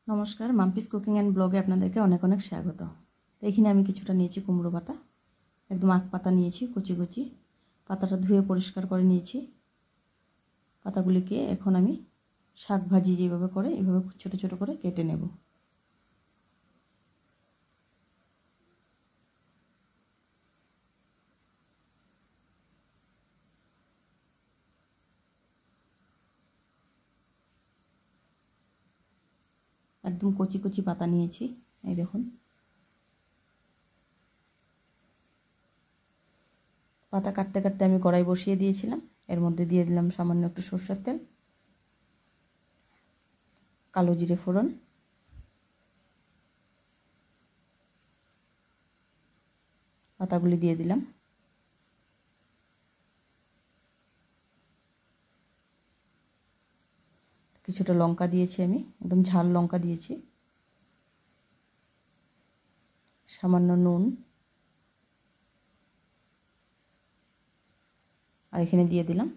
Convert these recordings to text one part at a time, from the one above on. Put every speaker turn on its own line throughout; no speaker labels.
নমস্কার, Mampi's cooking and ব্লগে আপনাদেরকে অনেক অনেক স্বাগত। তো এখানে আমি কিছুটা নিয়েছি কুমড়ো পাতা, একদম আখ পাতা নিয়েছি কুচি কুচি। পাতাটা ধুয়ে পরিষ্কার করে নিয়েছি। পাতাগুলিকে এখন আমি শাক ভাজি যেভাবে করে এইভাবে ছোটো ছোটো করে কেটে নেব। একদম কচি কচি পাতা নিয়েছি, এই দেখুন। পাতা কাটতে কাটতে আমি কড়াই বসিয়ে দিয়েছিলাম। এর মধ্যে দিয়ে দিলাম সামান্য একটু সরষের তেল, কালো জিরে ফোড়ন, পাতাগুলি দিয়ে দিলাম। কিছুটা লঙ্কা দিয়েছি, আমি একদম ঝাল লঙ্কা দিয়েছি। সামান্য নুন, আর এখানে দিয়ে দিলাম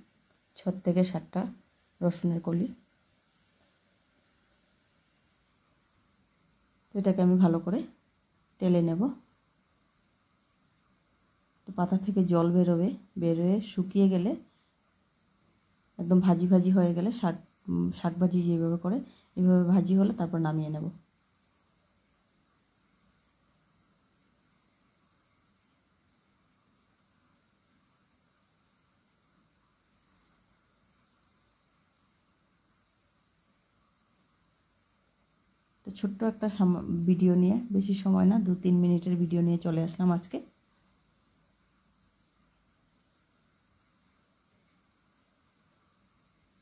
6 থেকে 7টা রসুনের কলি। তো এটাকে আমি ভালো করে টেলে নেব। তো পাতা থেকে জল বেরোবে, বেরোয়ে শুকিয়ে গেলে, একদম ভাজি ভাজি হয়ে গেলে, শাক ভাজি যেভাবে করে এইভাবে ভাজি হলে তারপর নামিয়ে নেব। তো ছোট্ট একটা ভিডিও নিয়ে, বেশি সময় না, 2-3 মিনিটের ভিডিও নিয়ে চলে আসলাম আজকে।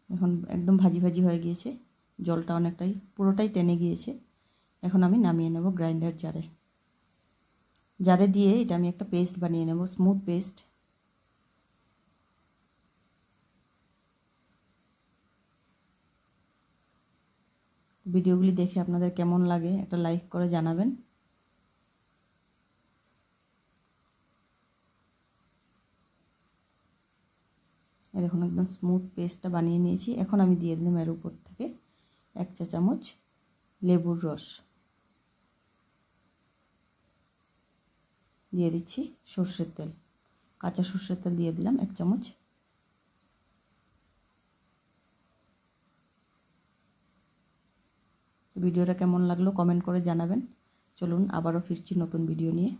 এখন একদম ভাজি ভাজি হয়ে গিয়েছে, জলটা অনেকটাই পুরোটাই টেনে গিয়েছে। এখন আমি নামিয়ে নেব গ্রাইন্ডার জারে দিয়ে এটা আমি একটা পেস্ট বানিয়ে নেব, স্মুথ পেস্ট। ভিডিওগুলি দেখে আপনাদের কেমন লাগে একটা লাইক করে জানাবেন। এই দেখুন একদম স্মুথ পেস্টটা বানিয়ে নিয়েছি। এখন আমি দিয়ে দিলাম এর উপর থেকে 1 চা চামচ লেবুর রস, দিয়ে দিচ্ছি সর্ষের তেল, কাঁচা সর্ষের তেল দিয়ে দিলাম 1 চামচ। ভিডিওটা কেমন লাগলো কমেন্ট করে জানাবেন। চলুন আবারও ফিরছি নতুন ভিডিও নিয়ে।